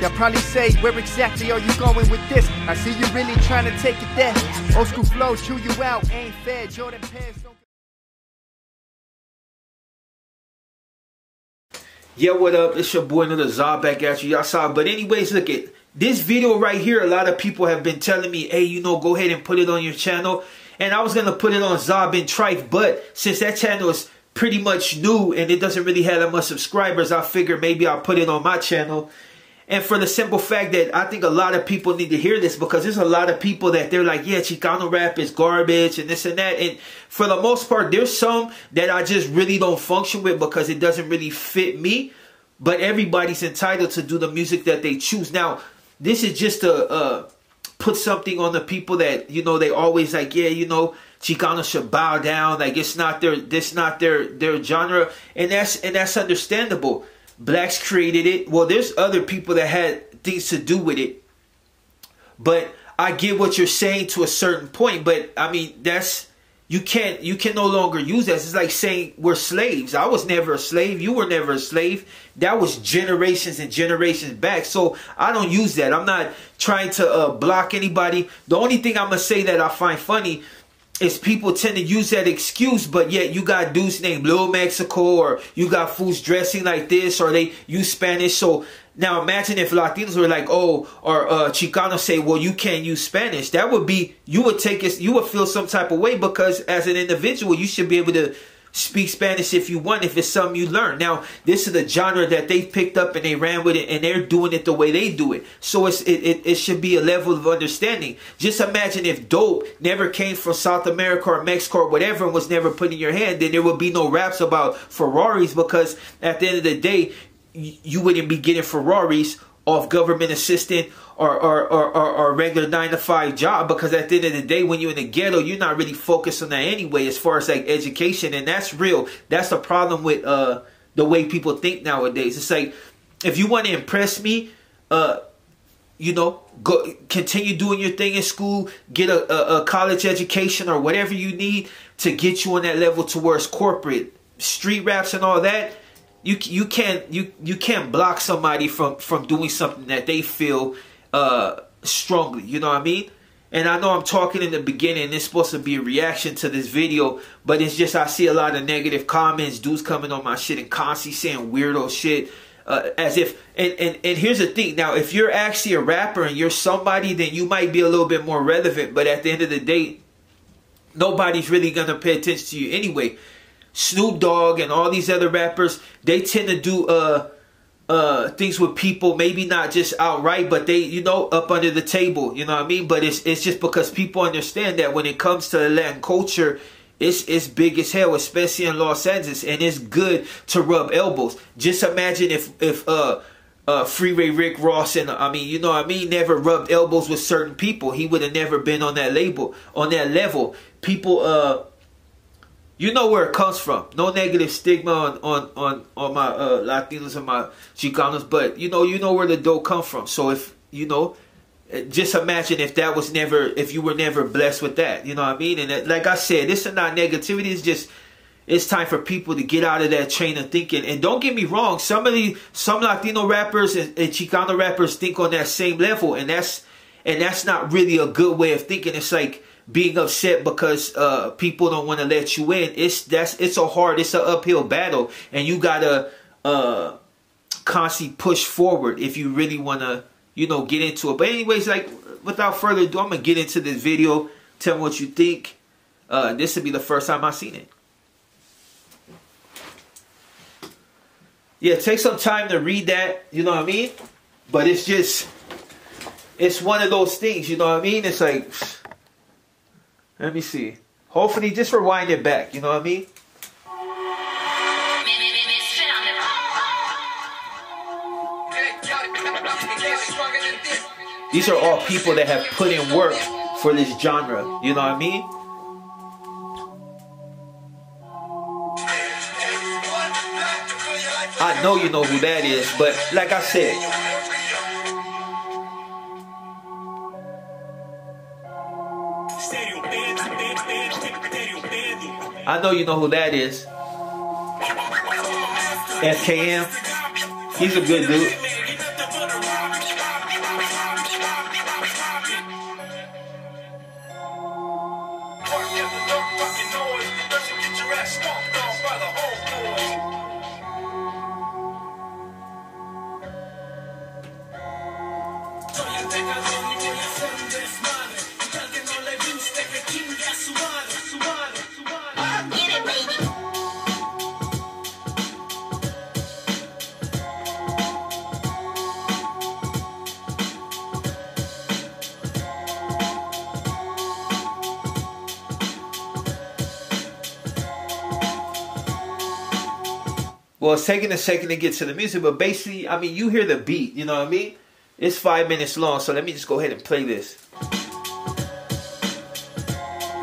Y'all probably say, where exactly are you going with this? I see you really trying to take it there. Old school flow, chew you out, ain't fair. Jordan pants don't... Yeah, what up? It's your boy, another Zah back at you. Y'all saw it. But anyways, look at this video right here. A lot of people have been telling me, hey, you know, go ahead and put it on your channel. And I was going to put it on Zah Ben Trife, but since that channel is pretty much new and it doesn't really have that much subscribers, I figured maybe I'll put it on my channel. And for the simple fact that I think a lot of people need to hear this, because there's a lot of people that they're like, yeah, Chicano rap is garbage and this and that. And for the most part, there's some that I just really don't function with because it doesn't really fit me. But everybody's entitled to do the music that they choose. Now, this is just to put something on the people that, you know, they always like, yeah, you know, Chicano should bow down. Like it's not their genre. And that's understandable. Blacks created it. Well, there's other people that had things to do with it. But I get what you're saying to a certain point. But I mean, that's, you can no longer use that. It's like saying we're slaves. I was never a slave. You were never a slave. That was generations and generations back. So I don't use that. I'm not trying to block anybody. The only thing I'm going to say that I find funny is people tend to use that excuse, but yet you got dudes named Lil Mexico, or you got fools dressing like this, or they use Spanish. So now imagine if Latinos were like, oh, or Chicano say, well, you can't use Spanish. That would be, you would take it, you would feel some type of way, because as an individual, you should be able to speak Spanish if you want, if it's something you learn. Now, this is the genre that they picked up and they ran with it, and they're doing it the way they do it. So it should be a level of understanding. Just imagine if dope never came from South America or Mexico or whatever and was never put in your hand, then there would be no raps about Ferraris, because at the end of the day, you wouldn't be getting Ferraris off government assistance or regular 9-to-5 job, because at the end of the day, when you're in the ghetto, you're not really focused on that anyway, as far as like education. And that's real. That's the problem with the way people think nowadays. It's like, if you want to impress me, you know, go continue doing your thing in school, get a college education or whatever you need to get you on that level towards corporate street raps and all that. You can't block somebody from doing something that they feel strongly, you know what I mean? And I know I'm talking in the beginning, and it's supposed to be a reaction to this video, but it's just I see a lot of negative comments, dudes coming on my shit and constantly saying weirdo shit, as if, and here's the thing. Now, if you're actually a rapper and you're somebody, then you might be a little bit more relevant, but at the end of the day, nobody's really gonna pay attention to you anyway. Snoop Dogg and all these other rappers, they tend to do things with people, maybe not just outright, but they, you know, up under the table, you know what I mean? But it's just because people understand that when it comes to Latin culture, it's big as hell, especially in Los Angeles, and it's good to rub elbows. Just imagine if Freeway Rick Ross and I mean, you know what I mean, never rubbed elbows with certain people, he would have never been on that label, on that level. People you know where it comes from. No negative stigma on my Latinos and my Chicanos, but you know where the dough come from. So if you know, just imagine if that was never, if you were never blessed with that, you know what I mean? And like I said, this is not negativity. It's just, it's time for people to get out of that chain of thinking. And don't get me wrong, some Latino rappers and Chicano rappers think on that same level, and that's not really a good way of thinking. It's like being upset because people don't want to let you in. It's an uphill battle, and you gotta constantly push forward if you really want to, you know, get into it. But anyways, like, without further ado, I'm gonna get into this video. Tell me what you think. This will be the first time I've seen it. Yeah, take some time to read that, you know what I mean? But it's just, it's one of those things, you know what I mean? It's like, let me see. Hopefully, just rewind it back. You know what I mean? These are all people that have put in work for this genre. You know what I mean? I know you know who that is, but like I said, I know you know who that is. FKM. He's a good dude. Well, it's taking a second to get to the music, but basically, I mean, you hear the beat, you know what I mean? It's 5 minutes long, so let me just go ahead and play this.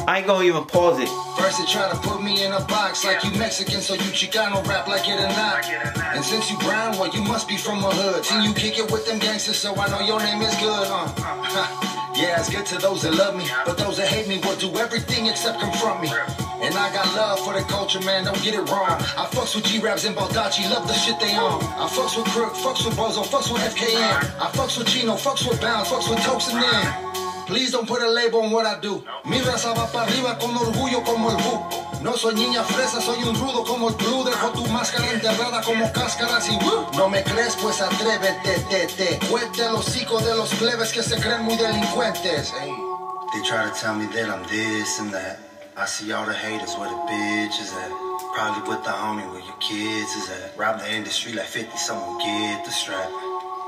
I ain't gonna even pause it. First they try to put me in a box like you Mexican, so you Chicano rap like it or not. And since you brown, well, you must be from a hood. See, you kick it with them gangsters, so I know your name is good, Yeah, it's good to those that love me, but those that hate me will do everything except confront me. And I got love for the culture, man, don't get it wrong. I fucks with G-Raps and Baldacci, love the shit they own. I fucks with Crook, fucks with Bozo, fucks with FKN. I fucks with Chino, fucks with Bounce, fucks with Tokes and them. Please don't put a label on what I do. Mi raza va pa' arriba con orgullo como el bu. No soy niña fresa, soy un rudo como el blue. Dejo tu máscara enterrada como cáscaras y no me crees, pues atrévete, Cuete el hocico de los plebes que se creen muy delincuentes. Hey. They try to tell me that I'm this and that. I see all the haters where the bitch is at. Probably with the homie where your kids is at. Rob the industry like 50, someone get the strap.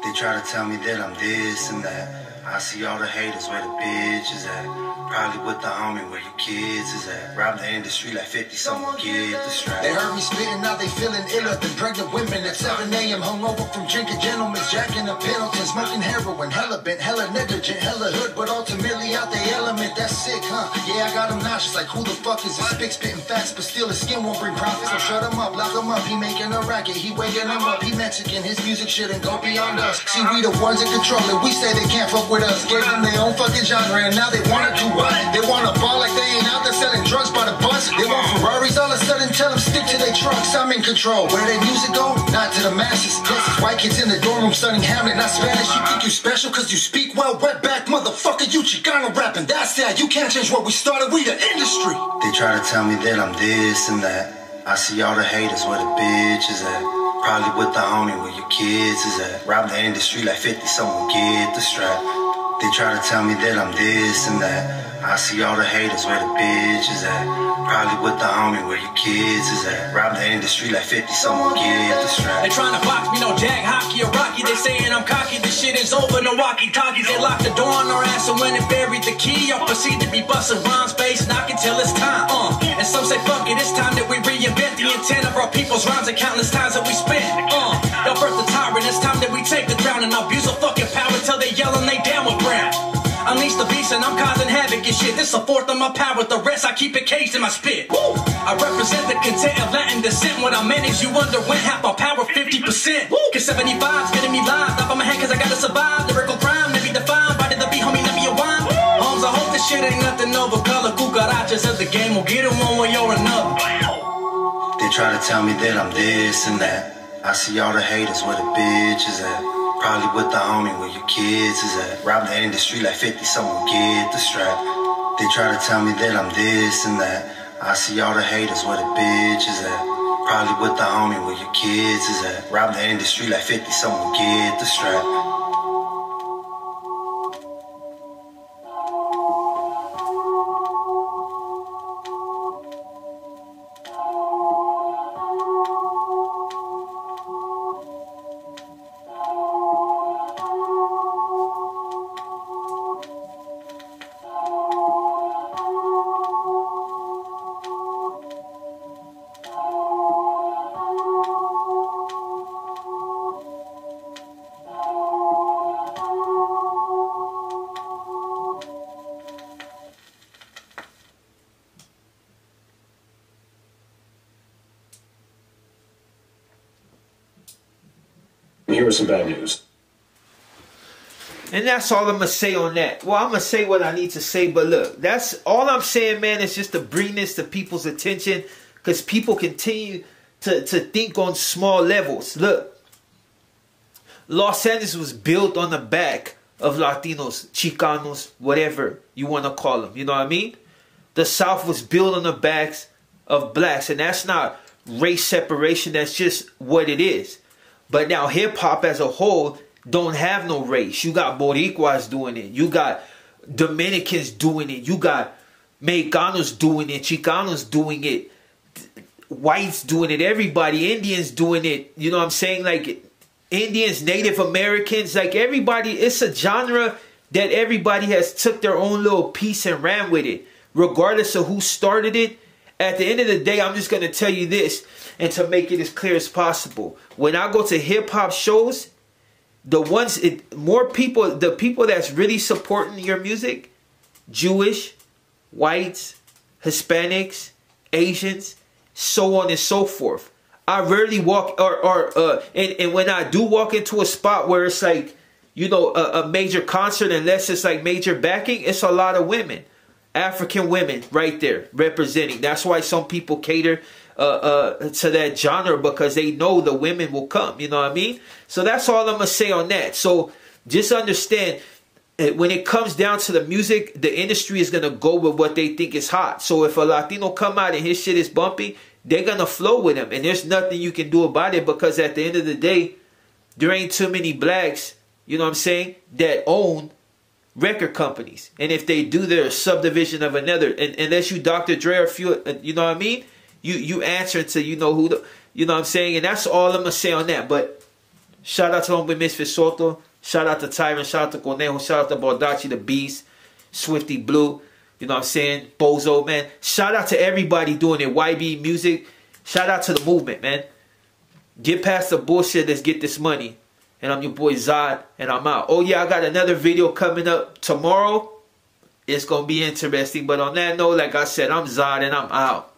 They try to tell me that I'm this and that. I see all the haters where the bitch is at. Probably with the homie where your kids is at. Rob the industry like 50, someone get the strap. They heard me spitting, now they feeling iller than pregnant women at 7 a.m. hungover from drinking gentlemen's Jack and a Pendleton, smoking heroin, hella bent, hella negligent, hella hood, but ultimately out the element. That's sick, huh? Yeah, I got him nauseous, like who the fuck is this spick spitting facts, but still his skin won't bring profit. So shut him up, lock him up, he making a racket, he waking him up, he Mexican, his music shouldn't go beyond us. See, we the ones that control it, we say they can't fuck with us. Gave them their own fucking genre, and now they wanna do what? They wanna ball like they ain't out there selling drugs by the bus. They want Ferraris, all of a sudden tell them stick to their trucks. I'm in control. Where their music go? Not to the masses. Yes, it's white kids in the dorm room studying Hamlet, not Spanish. You think you special cause you speak well, wetback motherfucker, you Chicano rapping. That's that. You can't change what we started, we the industry. They try to tell me that I'm this and that. I see all the haters where the bitch is at. Probably with the homie where your kids is at. Rob the industry like 50, someone get the strap. They try to tell me that I'm this and that. I see all the haters where the bitch is at. Probably with the homie where your kids is at. Rob the industry like 50, someone get the strap. They trying to box me, no Jack, hockey, or Rocky. They saying I'm cocky, this shit is over, no walkie-talkies. They locked the door on our ass and when they buried the key, I'll proceed to be busting rhymes, bass, knocking till it's time. And some say fuck it, it's time that we reinvent the intent of our people's rhymes and countless times that we spent. Y'all birth the tyrant, it's time that we take the crown and abuse of fucking power till they yell and they down with brown. Unleash the beast and I'm causing havoc and shit. This a fourth of my power, the rest I keep it caged in my spit. Woo! I represent the content of Latin descent. What I meant is you wonder when half my power 50%. Cause 75's getting me live. Top of my head cause I gotta survive. Lyrical crime, never defined. Body the beat, homie, never your wine. Homes, I hope this shit ain't nothing over color. Cucarachas of the game will get it one way or another. They try to tell me that I'm this and that. I see all the haters where the bitch is at. Probably with the homie where your kids is at. Rob the industry like 50, someone get the strap. They try to tell me that I'm this and that. I see all the haters where the bitch is at. Probably with the homie where your kids is at. Rob the industry like 50, someone get the strap. Here is some bad news. And that's all I'm going to say on that. Well, I'm going to say what I need to say, but look, that's all I'm saying, man, is just to bring this to people's attention because people continue to think on small levels. Look, Los Angeles was built on the back of Latinos, Chicanos, whatever you want to call them. You know what I mean? The South was built on the backs of blacks, and that's not race separation. That's just what it is. But now hip-hop as a whole don't have no race. You got Boricuas doing it. You got Dominicans doing it. You got Mexicanos doing it. Chicanos doing it. Whites doing it. Everybody. Indians doing it. You know what I'm saying? Like Indians, Native Americans, like everybody. It's a genre that everybody has took their own little piece and ran with it. Regardless of who started it. At the end of the day, I'm just going to tell you this, and to make it as clear as possible. When I go to hip-hop shows, the people that's really supporting your music, Jewish, whites, Hispanics, Asians, so on and so forth. I rarely walk, and when I do walk into a spot where it's like, you know, a major concert, unless it's like major backing, it's a lot of women. African women right there representing. That's why some people cater to that genre, because they know the women will come. You know what I mean? So that's all I'm going to say on that. So just understand, when it comes down to the music, the industry is going to go with what they think is hot. So if a Latino come out and his shit is bumpy, they're going to flow with him. And there's nothing you can do about it, because at the end of the day, there ain't too many blacks, you know what I'm saying, that own record companies. And if they do, they're a subdivision of another. And unless you Dr. Dre or few, you know what I mean, you answer to, you know who, you know what I'm saying. And that's all I'm gonna say on that. But shout out to homie Misfit Soto, shout out to Tyrant, shout out to Conejo, shout out to Baldachi the Beast, Swifty Blue, you know what I'm saying, Bozo, man. Shout out to everybody doing it, YB Music. Shout out to the movement, man. Get past the bullshit, let's get this money. And I'm your boy Zod, and I'm out. Oh yeah, I got another video coming up tomorrow. It's going to be interesting. But on that note, like I said, I'm Zod, and I'm out.